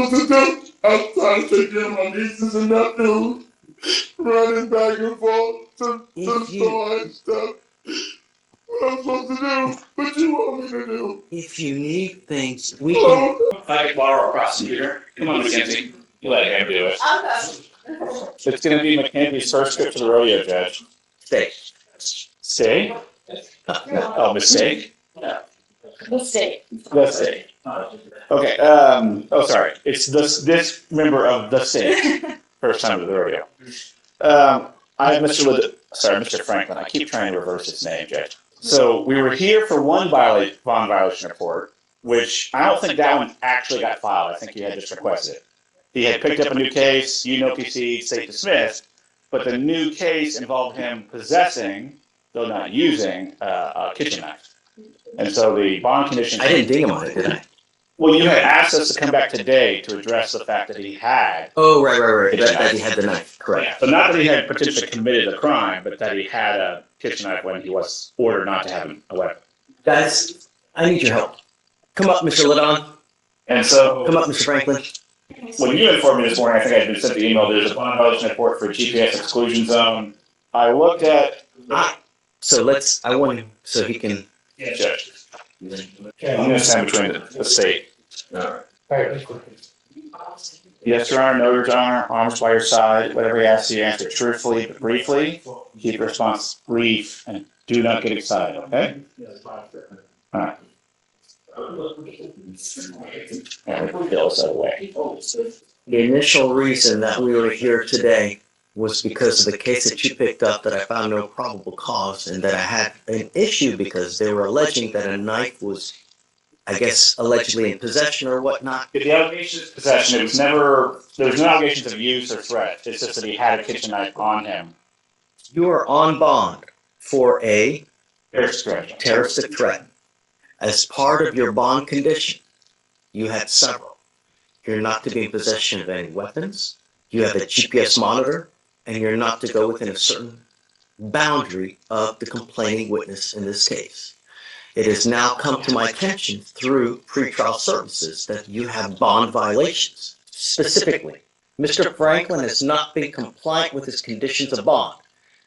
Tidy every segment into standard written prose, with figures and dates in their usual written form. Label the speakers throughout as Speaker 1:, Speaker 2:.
Speaker 1: I'm trying to take care of my nieces and nephews, running back and forth to the store and stuff. What I'm supposed to do? What you want me to do?
Speaker 2: If you need things, we can.
Speaker 3: If I could borrow a prosecutor, come on, Mackenzie. You let him do it. It's going to be Mackenzie's first trip to the rodeo, Judge.
Speaker 2: Stay.
Speaker 3: Stay? Oh, mistake?
Speaker 4: Mistake.
Speaker 3: The state. Okay. Sorry. It's this member of the state. First time to the rodeo. I have Mr. Franklin. I keep trying to reverse his name, Judge. So we were here for one bond violation report, which I don't think that one actually got filed. I think he had just requested it. He had picked up a new case, no PC, state dismissed, but the new case involved him possessing, though not using, a kitchen knife. And so the bond condition.
Speaker 2: I didn't ding him on it, did I?
Speaker 3: Well, you had asked us to come back today to address the fact that he had.
Speaker 2: Oh, right. That he had the knife. Correct.
Speaker 3: Yeah. So not that he had potentially committed a crime, but that he had a kitchen knife when he was ordered not to have a weapon.
Speaker 2: Guys, I need your help. Come up, Mr. Ladon.
Speaker 3: And so.
Speaker 2: Come up, Mr. Franklin.
Speaker 3: When you informed me this morning, I think I had been sent the email, there's a bond violation report for a GPS exclusion zone. I looked at.
Speaker 2: I want him so he can.
Speaker 3: Yeah, Judge. I'm going to stand between the state.
Speaker 2: All right.
Speaker 3: Yes, Your Honor. No, Your Honor. Arms by your side. Whatever he asks you, answer truthfully but briefly. Keep your response brief and do not get excited, okay? All right.
Speaker 2: The initial reason that we were here today was because of the case that you picked up that I found no probable cause and that I had an issue because they were alleging that a knife was, I guess, allegedly in possession or whatnot.
Speaker 3: The allegation is possession. It was never, there was no allegations of use or threat. It's just that he had a kitchen knife on him.
Speaker 2: You are on bond for a
Speaker 3: terroristic
Speaker 2: threat. As part of your bond condition, you had several. You're not to be in possession of any weapons. You have a GPS monitor, and you're not to go within a certain boundary of the complaining witness in this case. It has now come to my attention through pretrial services that you have bond violations. Specifically, Mr. Franklin has not been compliant with his conditions of bond.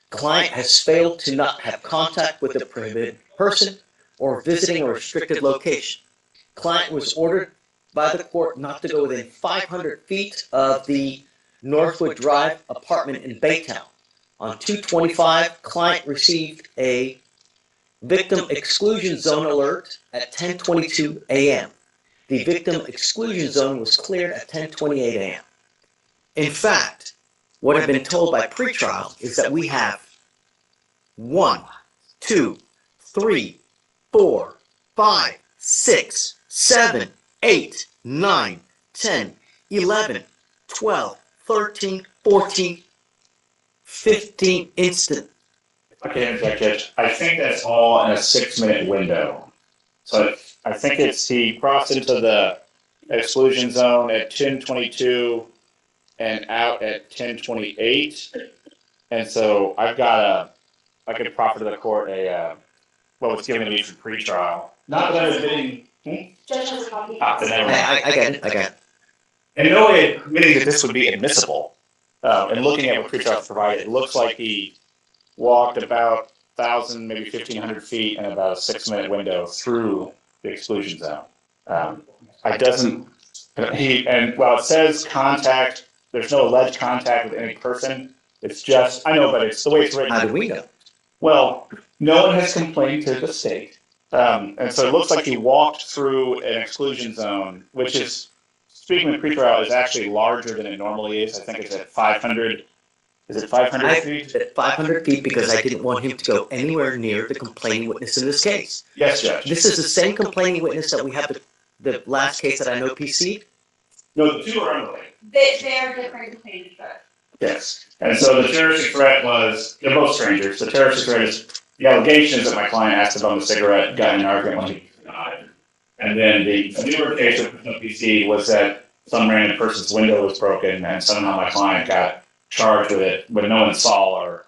Speaker 2: Client has failed to not have contact with a prohibited person or visiting a restricted location. Client was ordered by the court not to go within 500 feet of the Northwood Drive apartment in Baytown. On 2/25, client received a victim exclusion zone alert at 10:22 a.m. The victim exclusion zone was cleared at 10:28 a.m. In fact, what I've been told by pretrial is that we have 1, 2, 3, 4, 5, 6, 7, 8, 9, 10, 11, 12, 13, 14, 15 instant.
Speaker 3: Okay, Judge. I think that's all in a 6-minute window. So I think he crossed into the exclusion zone at 10:22 and out at 10:28. And so I could proffer to the court what was given to me for pretrial. Not that I was admitting.
Speaker 4: Judge has a copy.
Speaker 2: I get it.
Speaker 3: And no way admitting that this would be admissible. And looking at what pretrial provided, it looks like he walked about 1,000, maybe 1,500 feet in about a 6-minute window through the exclusion zone. While it says contact, there's no alleged contact with any person. It's just, I know, but it's the way it's written.
Speaker 2: How do we know?
Speaker 3: Well, no one has complained to the state. And so it looks like he walked through an exclusion zone, which is, speaking of pretrial, is actually larger than it normally is. I think it's at 500. Is it 500 feet?
Speaker 2: At 500 feet because I didn't want him to go anywhere near the complaining witness in this case.
Speaker 3: Yes, Judge.
Speaker 2: This is the same complaining witness that we have the last case that I know PC'd?
Speaker 3: No, the two are unrelated.
Speaker 4: They are different complaining threats.
Speaker 3: Yes. And so the terroristic threat was, they're both strangers. The terroristic threat is, the allegation is that my client asked to bum the cigarette, got in an argument when he denied. And then the newer case of PC was that some random person's window was broken and somehow my client got charged with it when no one saw or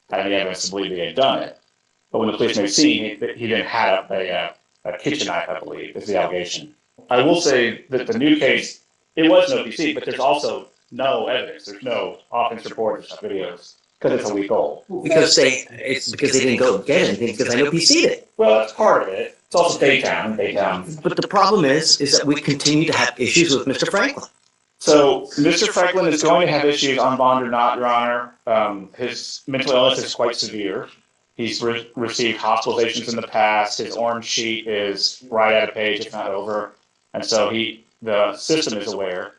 Speaker 3: had any evidence to believe he had done it. But when the police made scene, he didn't have a kitchen knife, I believe, is the allegation. I will say that the new case, it was no PC, but there's also no evidence. There's no offense reports, videos, because it's a week old.
Speaker 2: Because they didn't go get anything because I know PC'd it.
Speaker 3: Well, that's part of it. It's also Baytown.
Speaker 2: But the problem is that we continue to have issues with Mr. Franklin.
Speaker 3: So Mr. Franklin is going to have issues on bond or not, Your Honor. His mental illness is quite severe. He's received hospitalizations in the past. His orange sheet is right at a page, if not over. And so the system is aware.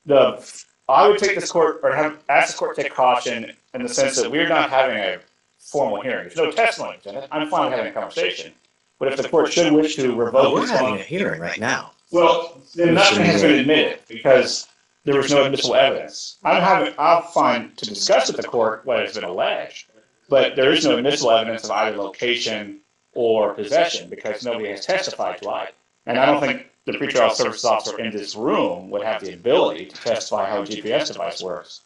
Speaker 3: I would take this court, or ask the court to take caution in the sense that we're not having a formal hearing. There's no testimony. I'm fine with having a conversation. But if the court should wish to revoke
Speaker 2: we're
Speaker 3: this
Speaker 2: having
Speaker 3: bond,
Speaker 2: a hearing right now.
Speaker 3: well, then nothing has been admitted because there was no admissible evidence. I'm fine to discuss with the court what has been alleged, but there is no admissible evidence of either location or possession because nobody has testified to either. And I don't think the pretrial services officer in this room would have the ability to testify how a GPS device works.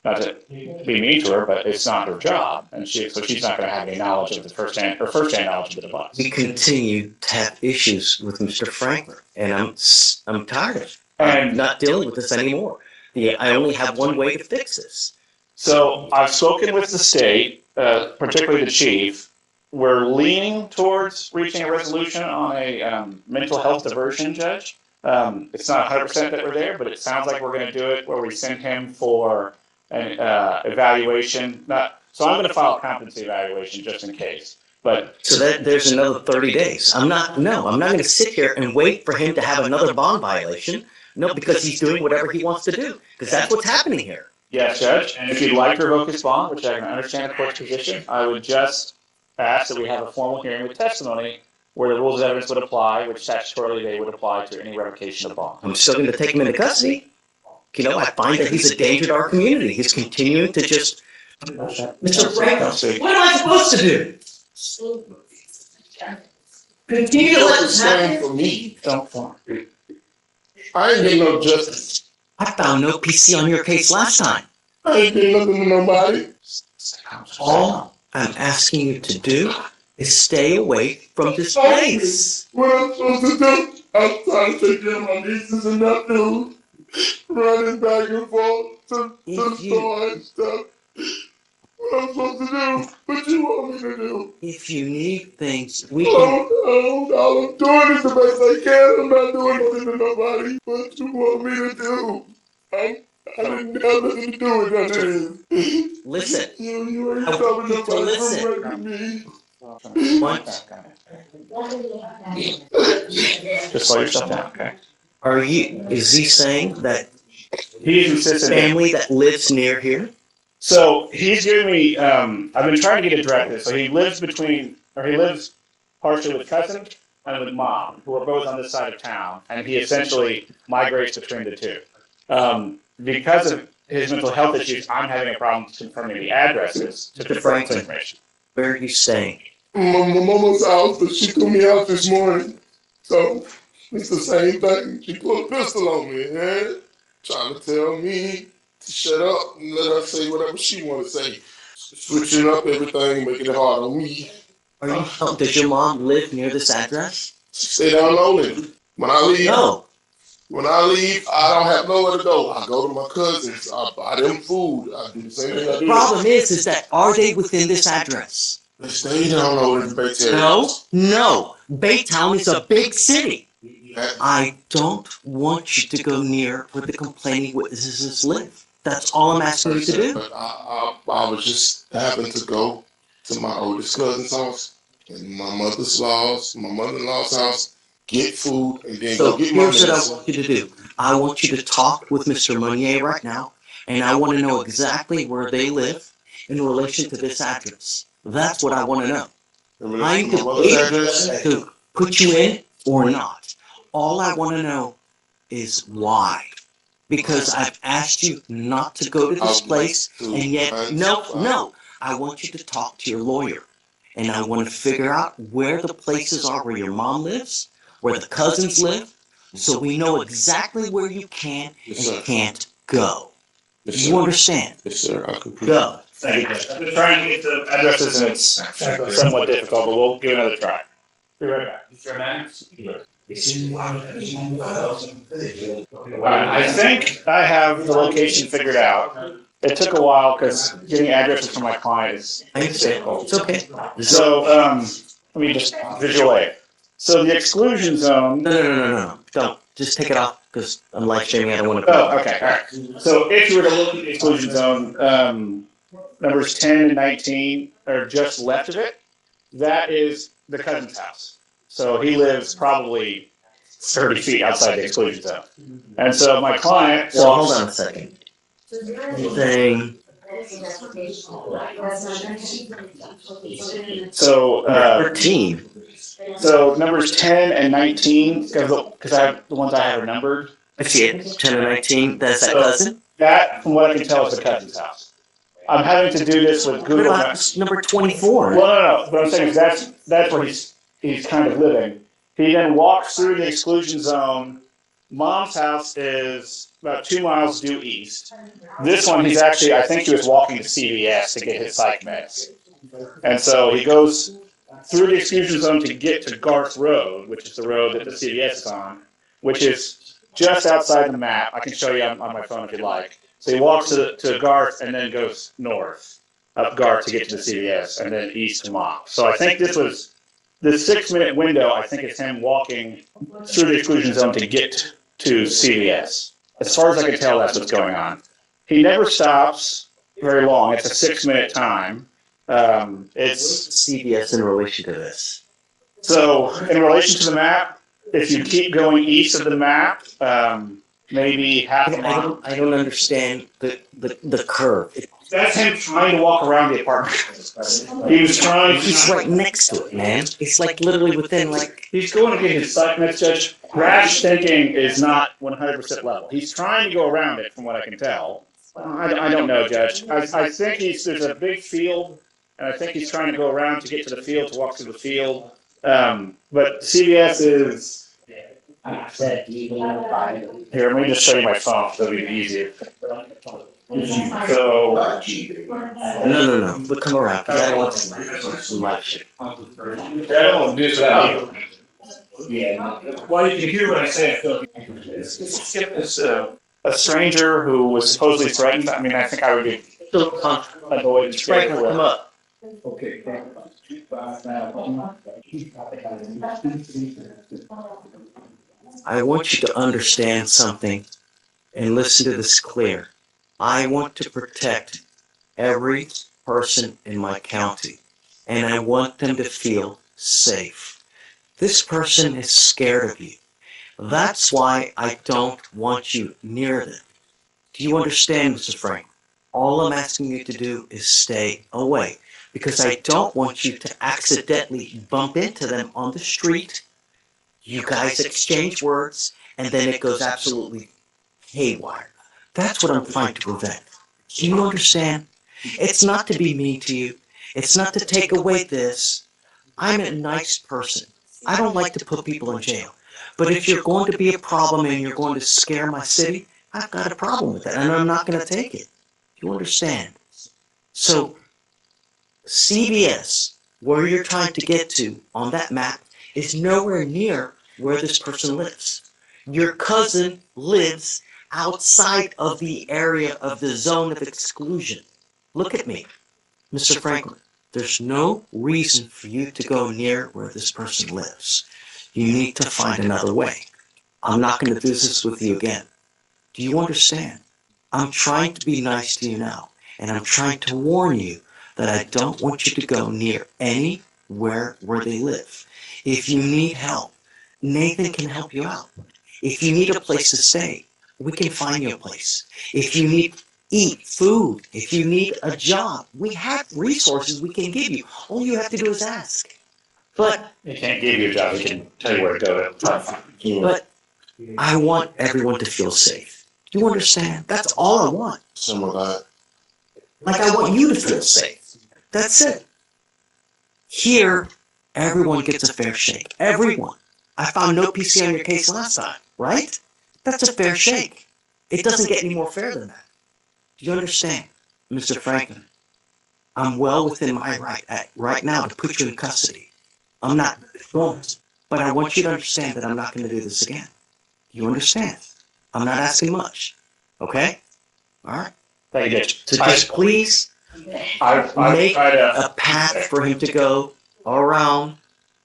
Speaker 3: Not to be mean to her, but it's not her job, and so she's not going to have any knowledge of the first-hand knowledge of the device.
Speaker 2: We continue to have issues with Mr. Franklin, and I'm tired of it.
Speaker 3: And
Speaker 2: I'm not dealing with this anymore. I only have one way to fix this.
Speaker 3: So I've spoken with the state, particularly the chief. We're leaning towards reaching a resolution on a mental health diversion, Judge. It's not 100% that we're there, but it sounds like we're going to do it where we send him for an evaluation. So I'm going to file a competency evaluation just in case. But
Speaker 2: so that there's another 30 days. I'm not going to sit here and wait for him to have another bond violation. No, because he's doing whatever he wants to do. Because that's what's happening here.
Speaker 3: Yes, Judge. And if you'd like to revoke his bond, which I can understand the court's position, I would just ask that we have a formal hearing with testimony where the rules of evidence would apply, which statutorily they would apply to any revocation of bond.
Speaker 2: I'm still going to take him into custody. You know, I find that he's a danger to our community. He's continuing to just... Mr. Franklin, what am I supposed to do? Continue to let this happen?
Speaker 1: For me, don't farm. I ain't getting no justice.
Speaker 2: I found no PC on your case last time.
Speaker 1: I ain't getting nothing to nobody.
Speaker 2: All I'm asking you to do is stay away from this place.
Speaker 1: What I'm supposed to do? I'm trying to take care of my nieces and nephews, running back and forth to the store and stuff. What I'm supposed to do? What you want me to do?
Speaker 2: If you need things, we can...
Speaker 1: All I'm doing is the best I can. I'm not doing nothing to nobody. What you want me to do? I didn't have nothing to do with that.
Speaker 2: Listen.
Speaker 1: You ain't stopping nobody from breaking me.
Speaker 2: What?
Speaker 3: Just slow yourself down, okay?
Speaker 2: Is he saying that
Speaker 3: He's insistent.
Speaker 2: family that lives near here?
Speaker 3: So he's giving me, I've been trying to get it directed. So he lives partially with cousin and with mom, who are both on this side of town. And he essentially migrates between the two. Because of his mental health issues, I'm having a problem confirming the addresses to confirm this information.
Speaker 2: Where are you staying?
Speaker 1: My mama's house, but she threw me out this morning. So it's the same thing. She put a pistol on me, man. Trying to tell me to shut up and let her say whatever she want to say. Switching up everything, making it hard on me.
Speaker 2: Does your mom live near this address?
Speaker 1: Stay down lonely. When I leave, I don't have nowhere to go. I go to my cousins. I buy them food. I do the same thing I do.
Speaker 2: The problem is that are they within this address?
Speaker 1: They stay down low in Baytown.
Speaker 2: No. Baytown is a big city. I don't want you to go near where the complaining witnesses live. That's all I'm asking you to do.
Speaker 1: But I was just having to go to my oldest cousin's house and my mother-in-law's house, get food, and then go get my
Speaker 2: here's what I
Speaker 1: medicine.
Speaker 2: want you to do. I want you to talk with Mr. Meunier right now, and I want to know exactly where they live in relation to this address. That's what I want to know. I'm to put you in or not. All I want to know is why. Because I've asked you not to go to this place, and yet, no. I want you to talk to your lawyer. And I want to figure out where the places are where your mom lives, where the cousins live, so we know exactly where you can and can't go. You understand?
Speaker 1: Yes, sir. I can
Speaker 2: Go.
Speaker 3: Thank you. I've been trying to get the addresses, and it's somewhat difficult, but we'll give it another try. Be right back. I think I have the location figured out. It took a while because getting addresses from my client is
Speaker 2: I understand.
Speaker 3: difficult.
Speaker 2: It's okay.
Speaker 3: So, let me just visual aid. So the exclusion zone.
Speaker 2: No. Don't. Just take it off because I'm live streaming. I don't want to.
Speaker 3: Oh, okay. All right. So if you were to look at the exclusion zone, numbers 10 and 19 are just left of it. That is the cousin's house. So he lives probably 30 feet outside the exclusion zone. And so my client.
Speaker 2: So hold on a second. Saying.
Speaker 3: So
Speaker 2: 13.
Speaker 3: So numbers 10 and 19, because I have the ones I have are numbered.
Speaker 2: I see it. 10 and 19. That's that cousin.
Speaker 3: That, from what I can tell, is the cousin's house. I'm having to do this with Google
Speaker 2: What about
Speaker 3: Maps.
Speaker 2: number 24?
Speaker 3: Well, no. What I'm saying is that's where he's kind of living. He then walks through the exclusion zone. Mom's house is about 2 miles due east. This one, he's actually, I think he was walking to CVS to get his psych meds. And so he goes through the exclusion zone to get to Garth Road, which is the road that the CVS is on, which is just outside the map. I can show you on my phone if you'd like. So he walks to Garth and then goes north up Garth to get to the CVS and then east to Mom. So I think this 6-minute window, I think it's him walking through the exclusion zone to get to CVS. As far as I can tell, that's what's going on. He never stops very long. It's a 6-minute time. It's
Speaker 2: CBS in relation to this.
Speaker 3: So in relation to the map, if you keep going east of the map, maybe half a mile.
Speaker 2: I don't understand the curve.
Speaker 3: That's him trying to walk around the apartment. He was trying.
Speaker 2: He's right next to it, man. It's like literally within like.
Speaker 3: He's going to get his psych meds, Judge. Rash thinking is not 100% level. He's trying to go around it, from what I can tell. I don't know, Judge. I think there's a big field, and I think he's trying to go around to get to the field, to walk through the field. But CVS is. Here, let me just show you my phone. That'll be easier. So.
Speaker 2: No. But come around. I don't want some live shit.
Speaker 3: I don't want to do that. Well, you can hear what I say. It's a stranger who was supposedly threatened. I mean, I think I would be annoyed and scared.
Speaker 2: Franklin, come up.
Speaker 5: Okay.
Speaker 2: I want you to understand something and listen to this clear. I want to protect every person in my county, and I want them to feel safe. This person is scared of you. That's why I don't want you near them. Do you understand, Mr. Frank? All I'm asking you to do is stay away, because I don't want you to accidentally bump into them on the street. You guys exchange words, and then it goes absolutely haywire. That's what I'm trying to prevent. Do you understand? It's not to be mean to you. It's not to take away this. I'm a nice person. I don't like to put people in jail. But if you're going to be a problem and you're going to scare my city, I've got a problem with that, and I'm not going to take it. You understand? So, CVS, where you're trying to get to on that map, is nowhere near where this person lives. Your cousin lives outside of the area of the zone of exclusion. Look at me, Mr. Franklin. There's no reason for you to go near where this person lives. You need to find another way. I'm not going to do this with you again. Do you understand? I'm trying to be nice to you now, and I'm trying to warn you that I don't want you to go near anywhere where they live. If you need help, Nathan can help you out. If you need a place to stay, we can find you a place. If you need food, if you need a job, we have resources we can give you. All you have to do is ask. But
Speaker 3: He can't give you a job. He can tell you where to go to.
Speaker 2: But I want everyone to feel safe. Do you understand? That's all I want.
Speaker 1: Some of that.
Speaker 2: Like I want you to feel safe. That's it. Here, everyone gets a fair shake. Everyone. I found no PC on your case last time, right? That's a fair shake. It doesn't get any more fair than that. Do you understand, Mr. Franklin? I'm well within my right now to put you in custody. I'm not going, But I want you to understand that I'm not going to do this again. You understand? I'm not asking much. Okay? All right?
Speaker 3: Thank you, Judge.
Speaker 2: So just please make a path for him to go around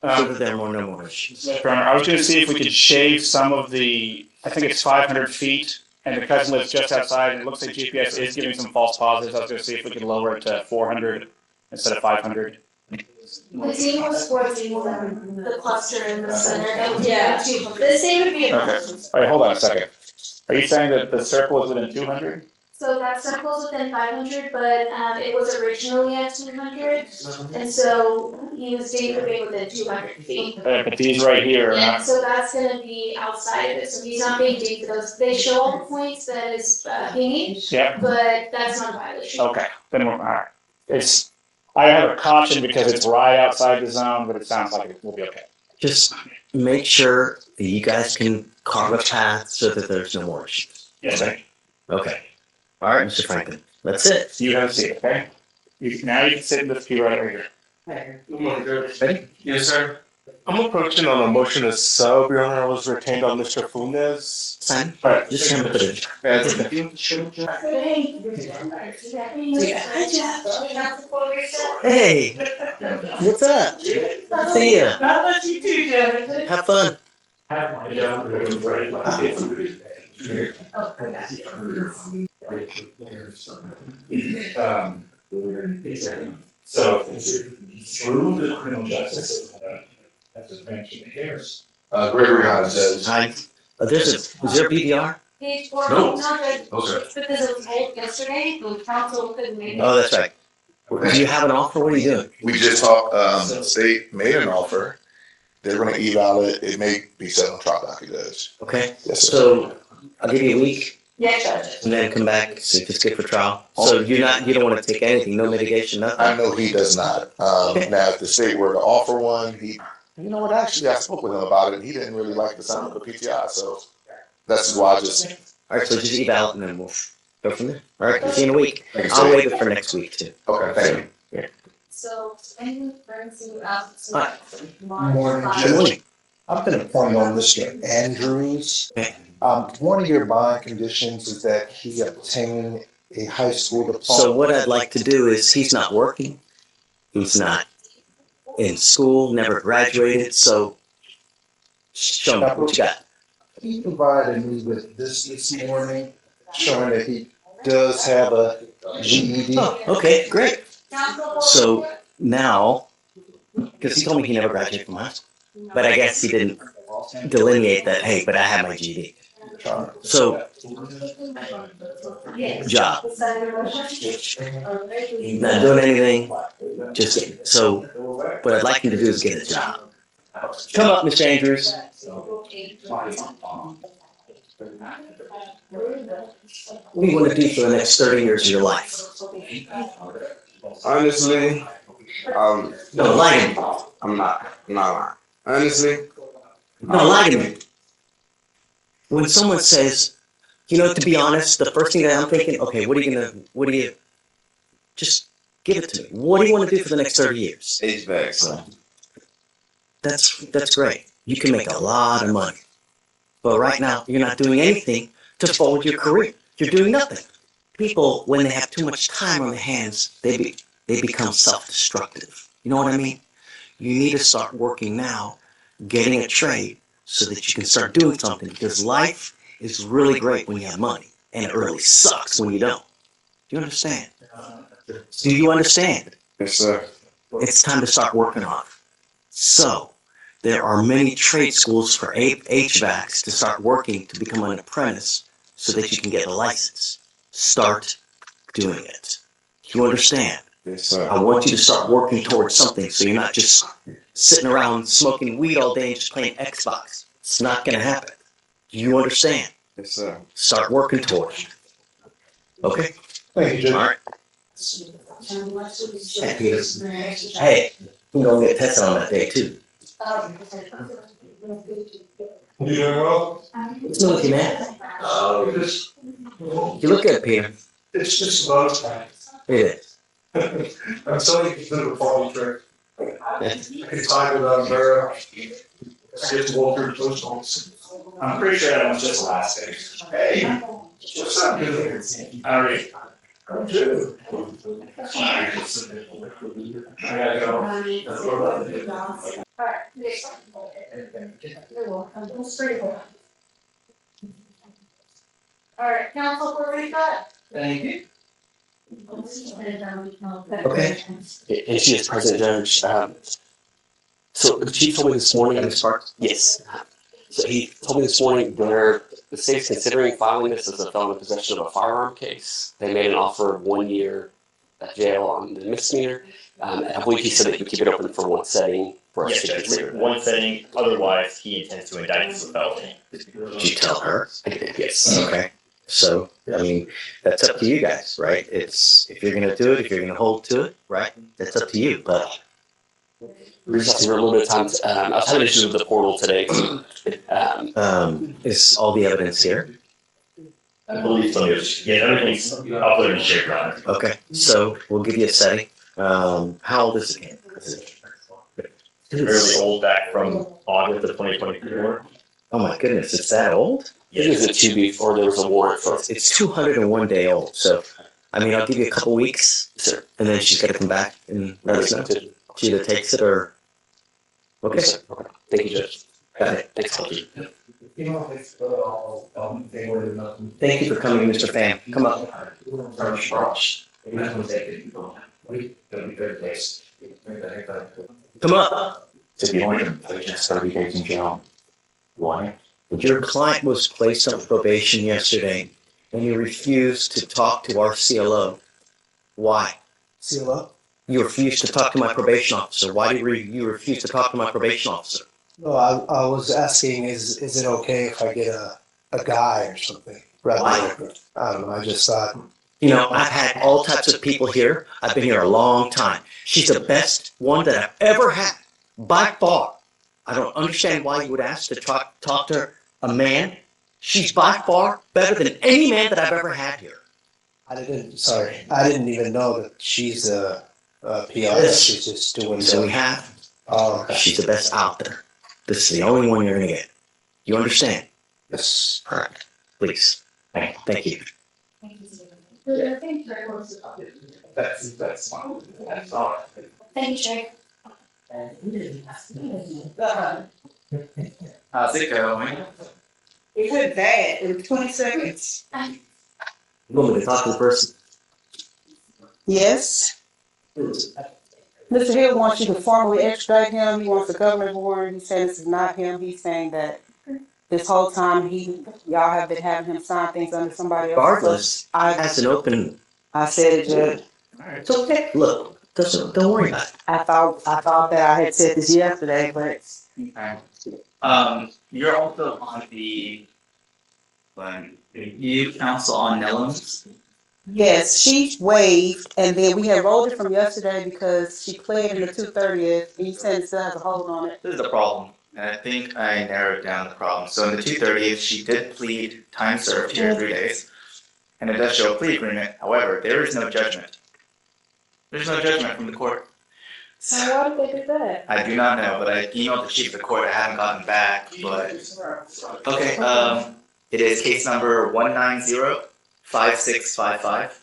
Speaker 2: so that there are no more issues.
Speaker 3: I was going to see if we could shave some of the, I think it's 500 feet, and the cousin lives just outside, and it looks like GPS is giving some false positives. I was going to see if we could lower it to 400 instead of 500.
Speaker 4: The team was sporting the cluster in the center. Yeah. This thing would be.
Speaker 3: Okay. All right, hold on a second. Are you saying that the circle is within 200?
Speaker 4: So that circle's within 500, but it was originally at 200, and so he was dating within 200 feet.
Speaker 3: But these right here are
Speaker 4: Yeah,
Speaker 3: not.
Speaker 4: so that's gonna be outside of it, so he's not being deep for those, they show all the points that is hanging,
Speaker 3: Yeah.
Speaker 4: but that's not a violation.
Speaker 3: Okay. Then we're all right. It's. I have a caution because it's right outside the zone, but it sounds like it will be okay.
Speaker 2: Just make sure that you guys can carve a path so that there's no more issues.
Speaker 3: Yes, sir.
Speaker 2: Okay. All right, Mr. Franklin. That's it.
Speaker 3: You have a seat, okay? Now you can sit in the pew right over here.
Speaker 2: Ready?
Speaker 1: Yes, sir. I'm approaching on a motion to sub. Your Honor, I was retained on Mr. Funes.
Speaker 2: Sign.
Speaker 3: All right.
Speaker 2: Just hand it. Hey, what's up? See ya.
Speaker 5: How about you too, Jennifer?
Speaker 2: Have fun.
Speaker 6: So through the criminal justice system, as mentioned here.
Speaker 1: Gregory Hodge says.
Speaker 2: Hi. Is there a BDR?
Speaker 4: Page 4,
Speaker 2: No.
Speaker 4: okay.
Speaker 1: Okay.
Speaker 4: It's because it was old yesterday, the council couldn't make it.
Speaker 2: Oh, that's right. Do you have an offer? What are you doing?
Speaker 1: We just talked, state made an offer. They're gonna eval it. It may be set on trial docket, Judge.
Speaker 2: Okay.
Speaker 1: Yes, sir.
Speaker 2: So I'll give you a week
Speaker 4: Yeah, Judge.
Speaker 2: and then come back, see if it's good for trial. So you don't want to take anything, no mitigation,
Speaker 1: I
Speaker 2: nothing?
Speaker 1: know he does not. Now, if the state were to offer one, you know what, actually, I spoke with him about it, and he didn't really like the sound of the PTI, so that's why I just.
Speaker 2: All right, so just eval it and then we'll go from there. All right, see you in a week.
Speaker 1: Thank you,
Speaker 2: I'll
Speaker 1: sir.
Speaker 2: waive it for next week too.
Speaker 1: Okay, thank you.
Speaker 4: So, anything brings you out to.
Speaker 2: Hi.
Speaker 7: Morning,
Speaker 2: Good morning.
Speaker 7: I've been appointed on Mr. Andrews.
Speaker 2: Okay.
Speaker 7: One of your bond conditions is that he obtain a high school diploma.
Speaker 2: So what I'd like to do is, he's not working, he's not in school, never graduated, so show me what you got.
Speaker 7: He provided me with this morning, showing that he does have a GED.
Speaker 2: Oh, okay, great. So now, because he told me he never graduated from high school, but I guess he didn't delineate that, hey, but I have my GED. So, job, not doing anything, just, so what I'd like you to do is get a job. Come up, Mr. Andrews. What do you want to do for the next 30 years of your life?
Speaker 8: Honestly,
Speaker 2: No, lie to me.
Speaker 8: I'm not lying. Honestly,
Speaker 2: No, lie to me. When someone says, to be honest, the first thing that I'm thinking, okay, just give it to me. What do you want to do for the next 30 years?
Speaker 8: HVAC, so.
Speaker 2: That's great. You can make a lot of money. But right now, you're not doing anything to forward your career. You're doing nothing. People, when they have too much time on their hands, they become self-destructive. You know what I mean? You need to start working now, getting a trade, so that you can start doing something. Because life is really great when you have money, and it really sucks when you don't. Do you understand? Do you understand?
Speaker 8: Yes, sir.
Speaker 2: It's time to start working on it. So, there are many trade schools for HVACs to start working to become an apprentice so that you can get a license. Start doing it. You understand?
Speaker 8: Yes, sir.
Speaker 2: I want you to start working towards something so you're not just sitting around smoking weed all day and just playing Xbox. It's not going to happen. Do you understand?
Speaker 8: Yes, sir.
Speaker 2: Start working towards it. Okay?
Speaker 7: Thank you,
Speaker 2: All
Speaker 7: Judge.
Speaker 2: right. Hey, we're going to get tested on that day too.
Speaker 6: You know,
Speaker 2: What's new with you, man? You look good, Peter.
Speaker 6: it's just love time.
Speaker 2: It is.
Speaker 6: I'm telling you, it's been a funny trick. I can talk about Vera. Let's get to walk through those homes. I'm pretty sure that was just the last day. Hey, what's up, dude? How are you? I'm good. I gotta go.
Speaker 4: Alright, next one. You're welcome. It's pretty cool. Alright, council, where we got?
Speaker 7: Thank you.
Speaker 2: Okay.
Speaker 9: And she is President Judge. So the chief told me this morning.
Speaker 2: Ms. Sparks?
Speaker 9: Yes. So he told me this morning the state's considering filing this as a felon in possession of a firearm case. They made an offer of 1 year jail on the misdemeanor. I believe he said that he would keep it open for one setting for us
Speaker 10: Yes,
Speaker 9: to
Speaker 10: Judge,
Speaker 9: consider.
Speaker 10: one setting, otherwise he intends to indict us as a felony.
Speaker 2: Did you tell her?
Speaker 9: I did, yes.
Speaker 2: Okay. So, I mean, that's up to you guys, right? It's, if you're gonna do it, if you're gonna hold to it, right? That's up to you, but.
Speaker 9: We're just asking for a little bit of time. I was having issues with the portal today.
Speaker 2: Is all the evidence here?
Speaker 10: I believe so, yeah, everything's uploaded and shared around.
Speaker 2: Okay, so we'll give you a setting. How old is the game?
Speaker 10: Fairly old, back from August of 2024.
Speaker 2: Oh my goodness, it's that old?
Speaker 9: It isn't too before there was a warrant for it.
Speaker 2: It's 201 day old, so, I mean, I'll give you a couple weeks,
Speaker 9: Sir.
Speaker 2: and then she's gotta come back and let us know. She either takes it or, okay,
Speaker 9: Yes, sir. Okay. Thank you, Judge.
Speaker 2: got it.
Speaker 9: Thanks, Lucky.
Speaker 2: Thank you for coming, Mr. Pham. Come up. Come up.
Speaker 3: To be honest, I just 30 days in jail. Why?
Speaker 2: Your client was placed on probation yesterday, and you refused to talk to our CLO. Why?
Speaker 7: CLO?
Speaker 2: You refused to talk to my probation officer. Why did you refuse to talk to my probation officer?
Speaker 7: No, I was asking, is it okay if I get a guy or something?
Speaker 2: Why?
Speaker 7: I don't know, I just thought.
Speaker 2: You know, I've had all types of people here. I've been here a long time. She's the best one that I've ever had, by far. I don't understand why you would ask to talk to a man. She's by far better than any man that I've ever had here.
Speaker 7: I didn't even know that she's a PR.
Speaker 2: Yes.
Speaker 7: She's just doing
Speaker 2: So we have.
Speaker 7: okay.
Speaker 2: She's the best out there. This is the only one you're gonna get. You understand?
Speaker 7: Yes.
Speaker 2: Correct. Please. Thank you.
Speaker 6: That's fine. That's all right.
Speaker 4: Thank you, Trey.
Speaker 11: How's it going?
Speaker 5: It went bad in 20 seconds.
Speaker 2: You want me to talk to the person?
Speaker 5: Yes. Mr. Hill wants you to formally extradite him. He wants a government warrant. He said this is not him. He's saying that this whole time y'all have been having him sign things under somebody else.
Speaker 2: Regardless, has an open.
Speaker 5: I said it, Judge.
Speaker 2: It's okay. Look, don't worry about it.
Speaker 5: I thought that I had said this yesterday, but
Speaker 11: Okay. You're also on the you counsel on Nellums.
Speaker 5: yes, she waived, and then we had rolled it from yesterday because she pled in the 230th. And you said it still has a hold on it.
Speaker 11: This is the problem, and I think I narrowed down the problem. So in the 230th, she did plead time served here 3 days, and it does show a plea agreement. However, there is no judgment. There's no judgment from the court.
Speaker 4: Why did they do that?
Speaker 11: I do not know, but I emailed the chief of the court. I haven't gotten back, but okay. It is case number 1905655.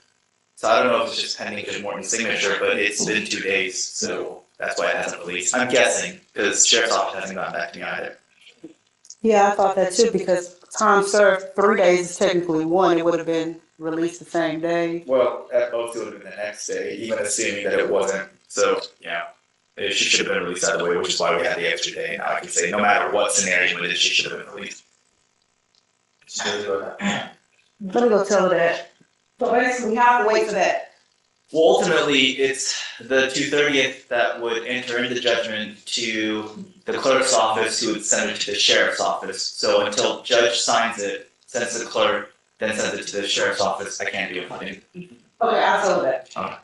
Speaker 11: So I don't know if it's just pending Judge Morton's signature, but it's been 2 days, so that's why it hasn't released. I'm guessing because sheriff's office hasn't gotten back to me either.
Speaker 5: Yeah, I thought that too because time served 3 days is technically one. It would have been released the same day.
Speaker 11: Well, at most it would have been the next day, even assuming that it wasn't. So yeah, it should have been released either way, which is why we had the extra day. Now I can say no matter what scenario it is, she should have been released.
Speaker 5: Let me go tell her that. So basically, we have to wait for that.
Speaker 11: Well, ultimately, it's the 230th that would enter into judgment to the clerk's office, who would send it to the sheriff's office. So until judge signs it, sends it to the clerk, then sends it to the sheriff's office, I can't do anything.
Speaker 5: Okay, I'll tell her that.
Speaker 11: Okay.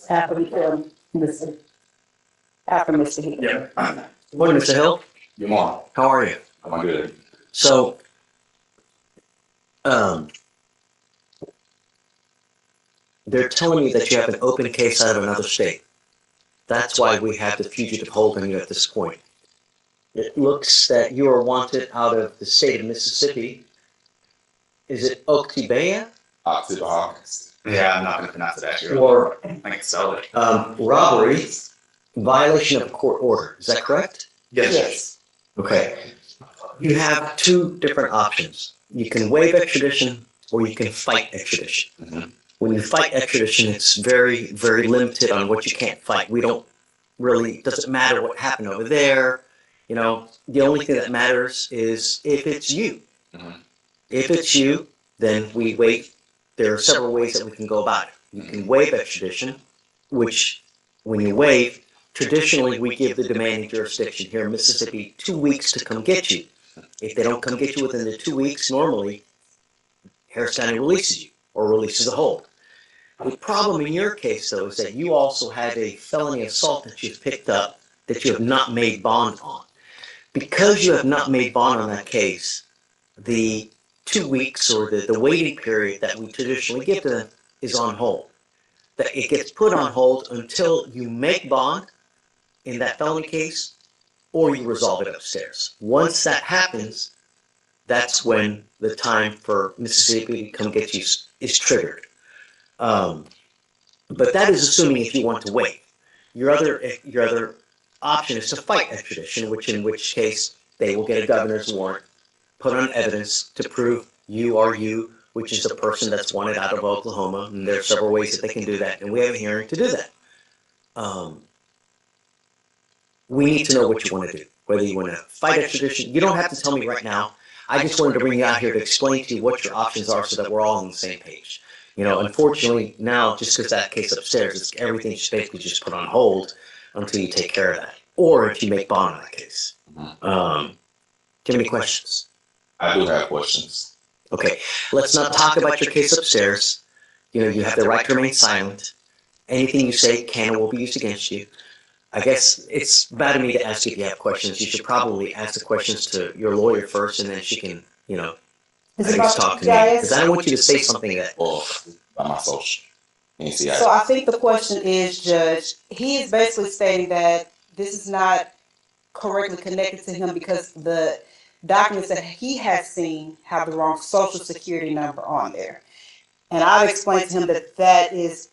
Speaker 5: After we tell Mr. After Mr. Hill.
Speaker 11: Yeah.
Speaker 2: Morning, Mr. Hill.
Speaker 3: Good morning.
Speaker 2: How are you?
Speaker 3: I'm good.
Speaker 2: So, they're telling me that you have an open case out of another state. That's why we have the fugitive hold on you at this point. It looks that you are wanted out of the state of Mississippi. Is it Oktibbeha?
Speaker 8: Oxybar.
Speaker 11: Yeah, I'm not gonna pronounce it actually.
Speaker 2: Or
Speaker 11: I can spell it.
Speaker 2: robbery, violation of a court order. Is that correct?
Speaker 11: Yes.
Speaker 2: Okay. You have two different options. You can waive extradition or you can fight extradition.
Speaker 8: Mhm.
Speaker 2: When you fight extradition, it's very, very limited on what you can't fight. We don't really, it doesn't matter what happened over there. You know, the only thing that matters is if it's you.
Speaker 8: Mhm.
Speaker 2: If it's you, then we waive. There are several ways that we can go about it. You can waive extradition, which when you waive, traditionally we give the demanding jurisdiction here in Mississippi 2 weeks to come get you. If they don't come get you within the 2 weeks, normally Harris County releases you or releases the hold. The problem in your case, though, is that you also had a felony assault that you've picked up that you have not made bond on. Because you have not made bond on that case, the 2 weeks or the waiting period that we traditionally give to them is on hold. That it gets put on hold until you make bond in that felony case or you resolve it upstairs. Once that happens, that's when the time for Mississippi to come get you is triggered. But that is assuming if you want to wait. Your other option is to fight extradition, in which case they will get a governor's warrant, put on evidence to prove you are you, which is a person that's wanted out of Oklahoma. And there are several ways that they can do that, and we have a hearing to do that. We need to know what you want to do, whether you want to fight extradition. You don't have to tell me right now. I just wanted to bring you out here to explain to you what your options are so that we're all on the same page. You know, unfortunately, now, just because that case upstairs, everything's just basically just put on hold until you take care of that, or if you make bond on that case. Do you have any questions?
Speaker 8: I do have questions.
Speaker 2: Okay, let's not talk about your case upstairs. You know, you have the right to remain silent. Anything you say can or will be used against you. I guess it's bad of me to ask you if you have questions. You should probably ask the questions to your lawyer first, and then she can, you know,
Speaker 5: Is
Speaker 2: I
Speaker 5: it
Speaker 2: guess
Speaker 5: about
Speaker 2: talk to me. Because I don't want you to say something that,
Speaker 8: Or by my social. NCI.
Speaker 5: So I think the question is, Judge, he is basically stating that this is not correctly connected to him because the documents that he has seen have the wrong social security number on there. And I've explained to him that that is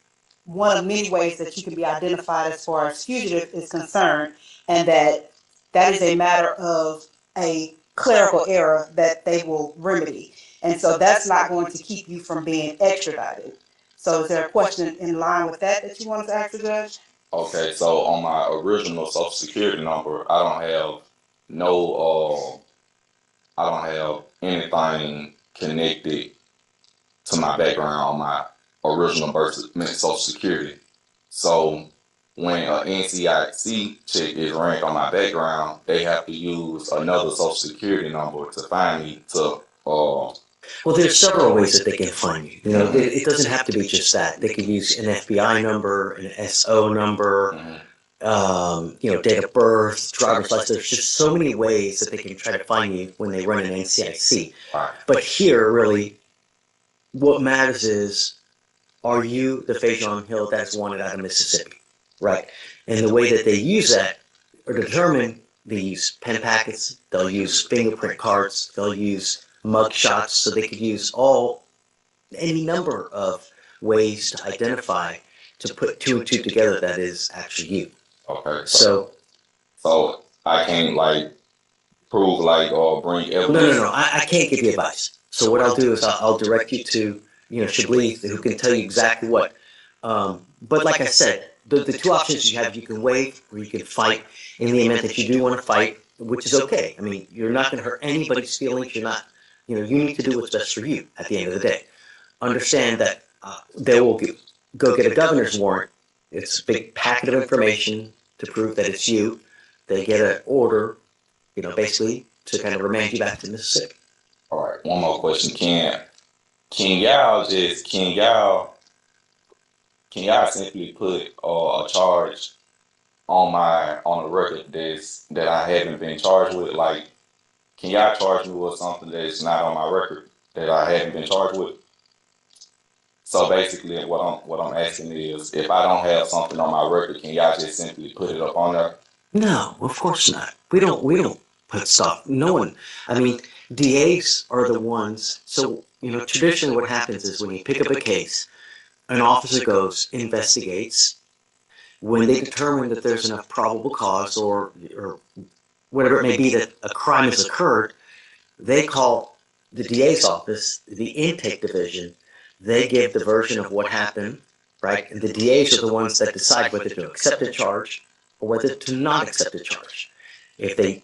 Speaker 5: one of many ways that you can be identified as far as fugitive is concerned, and that that is a matter of a clerical error that they will remedy. And so that's not going to keep you from being extradited. So is there a question in line with that you wanted to ask the judge?
Speaker 8: Okay, so on my original social security number, I don't have anything connected to my background on my original social security. So when an NCIC check is ranked on my background, they have to use another social security number to find me
Speaker 2: well, there's several ways that they can find you. You know, it doesn't have to be just that. They could use an FBI number, an SO number, you know, date of birth, driver's license. There's just so many ways that they can try to find you when they run an NCIC. But here, really, what matters is, are you the Fajon Hill that's wanted out of Mississippi, right? And the way that they use that or determine, they use pen packets, they'll use fingerprint cards, they'll use mug shots, so they could use any number of ways to identify, to put two and two together that is actually you.
Speaker 8: Okay.
Speaker 2: So
Speaker 8: I can't prove or bring evidence.
Speaker 2: No. I can't give you advice. So what I'll do is I'll direct you to, you know, Chablis, who can tell you exactly what. But like I said, the two options you have, you can waive or you can fight. In the event that you do want to fight, which is okay. I mean, you're not going to hurt anybody's feelings. You're not, you know, you need to do what's best for you at the end of the day. Understand that they will go get a governor's warrant. It's a big packet of information to prove that it's you. They get an order, you know, basically to kind of remand you back to Mississippi.
Speaker 8: All right, one more question. Can y'all simply put a charge on the record that I haven't been charged with? Can y'all charge me with something that's not on my record that I haven't been charged with? So basically, what I'm asking is, if I don't have something on my record, can y'all just simply put it up on there?
Speaker 2: No, of course not. We don't put stuff. No one. I mean, DAs are the ones. So traditionally, what happens is when you pick up a case, an officer goes, investigates. When they determine that there's enough probable cause or whatever it may be that a crime has occurred, they call the DA's office, the intake division. They give the version of what happened, right? And the DAs are the ones that decide whether to accept a charge or whether to not accept a charge. If they,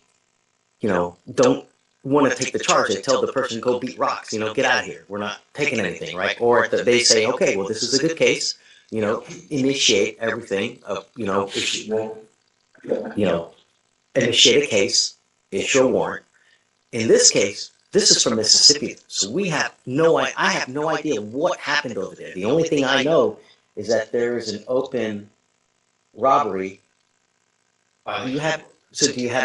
Speaker 2: don't want to take the charge, they tell the person, go beat rocks, get out of here. We're not taking anything, right? Or if they say, okay, well, this is a good case, initiate everything of, initiate a case, issue a warrant. In this case, this is from Mississippi, so I have no idea what happened over there. The only thing I know is that there is an open robbery. Do you have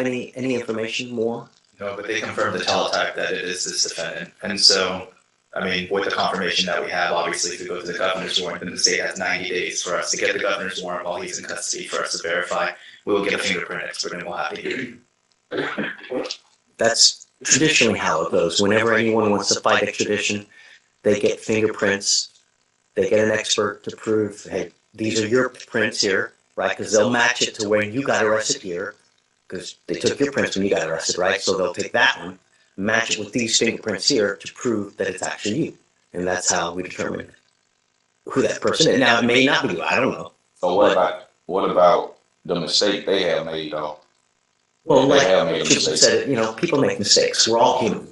Speaker 2: any information more?
Speaker 11: No, but they confirmed the teletype that it is this defendant. And so, I mean, with the confirmation that we have, obviously, if we go to the governor's warrant, then the state has 90 days for us to get the governor's warrant while he's in custody for us to verify. We will get a fingerprint expert and we'll have to hear.
Speaker 2: That's traditionally how it goes. Whenever anyone wants to fight extradition, they get fingerprints. They get an expert to prove, hey, these are your prints here, right? Because they'll match it to when you got arrested here, because they took your prints when you got arrested, right? So they'll take that one, match it with these fingerprints here to prove that it's actually you. And that's how we determine who that person is. Now, it may not be you. I don't know.
Speaker 8: So what about the mistake they have made, though?
Speaker 2: Well, like Tristan said, people make mistakes. We're all human,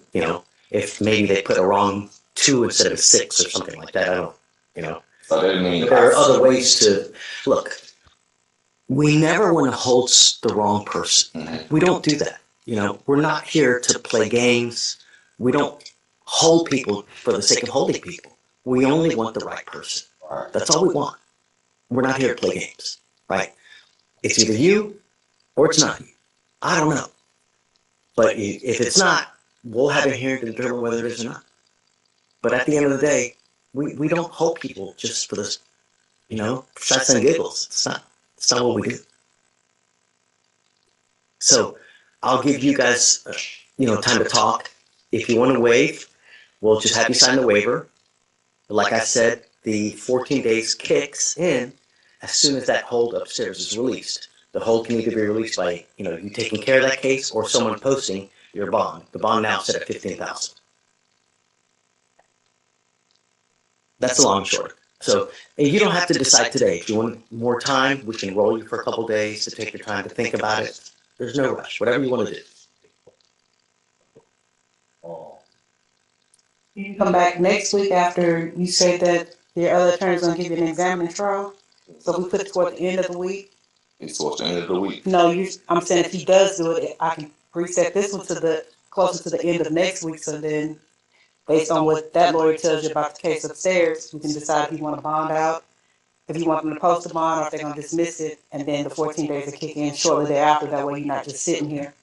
Speaker 2: If maybe they put a wrong 2 instead of 6 or something like that, I don't,
Speaker 8: So that means
Speaker 2: there are other ways to look. We never want to hold the wrong person.
Speaker 8: Mm-hmm.
Speaker 2: We don't do that. We're not here to play games. We don't hold people for the sake of holding people. We only want the right person. That's all we want. We're not here to play games, right? It's either you or it's not you. I don't know. But if it's not, we'll have a hearing to determine whether it is or not. But at the end of the day, we don't hold people just for this, shots and giggles. It's not what we do. So I'll give you guys, time to talk. If you want to waive, we'll just have you sign the waiver. But like I said, the 14 days kicks in as soon as that hold upstairs is released. The hold can either be released by, you taking care of that case or someone posting your bond. The bond now is set at $15,000. That's the long and short. So you don't have to decide today. If you want more time, we can roll you for a couple days to take your time to think about it. There's no rush. Whatever you want to do.
Speaker 5: You can come back next week after you say that your other attorney's gonna give you an examining trial. So we put it toward the end of the week.
Speaker 8: it's towards the end of the week.
Speaker 5: No, I'm saying if he does do it, I can reset this one to the closer to the end of next week. So then, based on what that lawyer tells you about the case upstairs, we can decide if you want to bond out, if you want them to post a bond, or if they're gonna dismiss it, and then the 14 days will kick in shortly thereafter. That way, you're not just sitting here.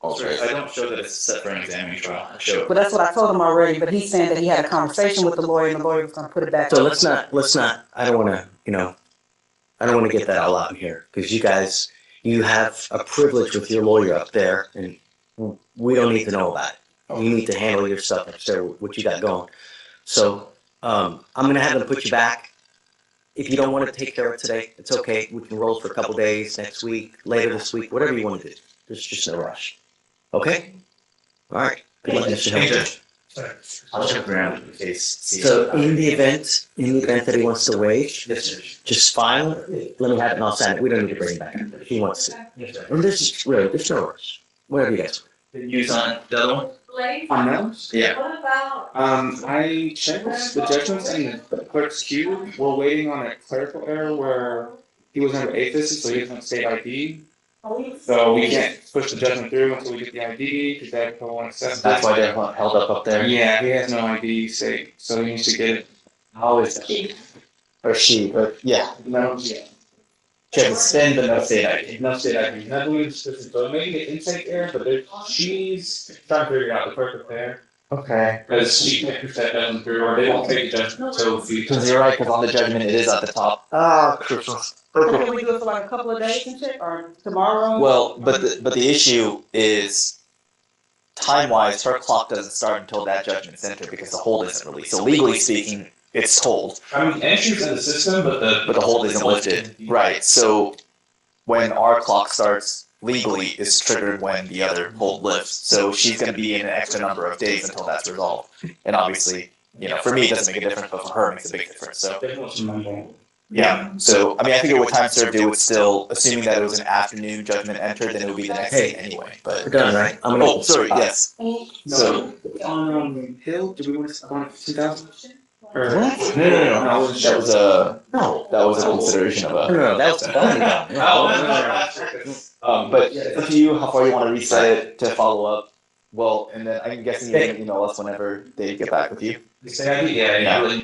Speaker 8: Okay.
Speaker 11: I don't show that it's set for an examining trial. I show
Speaker 5: But that's what I told him already. But he's saying that he had a conversation with the lawyer, and the lawyer was gonna put it back.
Speaker 2: So let's not, I don't want to, I don't want to get that all out in here because you guys, you have a privilege with your lawyer up there and we don't need to know about it. You need to handle your stuff upstairs, what you got going. So I'm going to have them put you back. If you don't want to take care of it today, it's okay. We can roll for a couple days next week, later this week, whatever you want to do. There's just no rush. Okay? All right. Good luck, Mr. Hilton.
Speaker 11: I'll check around in case.
Speaker 2: So in the event that he wants to waive, just file it. Let me have it and I'll sign it. We don't need to bring it back if he wants to. And there's no rush. Whatever you guys want.
Speaker 11: Did you sign the other one?
Speaker 12: On those?
Speaker 11: Yeah.
Speaker 4: What about?
Speaker 12: I checked the judgments in the clerk's queue. We're waiting on a clerical error where he was under APHIS, so he doesn't have state ID. So we can't push the judgment through until we get the ID, because that will want to.
Speaker 11: That's why they're held up there?
Speaker 12: Yeah, he has no ID state, so he needs to get it.
Speaker 11: How is that? Or she, but yeah.
Speaker 12: No, yeah.
Speaker 11: Check the spin, but no state ID.
Speaker 12: No state ID. Not doing specific, so maybe an intake error, but she's trying to figure it out, the clerk up there.
Speaker 3: Okay.
Speaker 12: Because she can't push that judgment through, or they won't take the judgment until the.
Speaker 11: Because you're right, because on the judgment it is at the top.
Speaker 3: Ah, Christmas.
Speaker 5: So can we do it for like a couple of days and check, or tomorrow?
Speaker 11: Well, but the issue is time-wise, her clock doesn't start until that judgment's entered because the hold isn't released. So legally speaking, it's told,
Speaker 12: I mean, entry's in the system, but
Speaker 11: but the hold isn't lifted. Right. So when our clock starts legally, it's triggered when the other hold lifts. So she's going to be in an extra number of days until that's resolved. And obviously, for me, it doesn't make a difference, but for her, it makes a big difference. So. Yeah, so, I think it would time served, it would still, assuming that it was an afternoon judgment entered, then it would be the next day anyway, but.
Speaker 2: We're done, right?
Speaker 11: Oh, sorry, yes.
Speaker 12: So, on, Hill, do we want to go on 2,000? Or?
Speaker 11: No, that was a consideration of a.
Speaker 2: No, that was
Speaker 11: But it's up to you how far you want to reset it to follow up. Well, and then I'm guessing you're gonna email us whenever they get back with you.
Speaker 12: Yeah.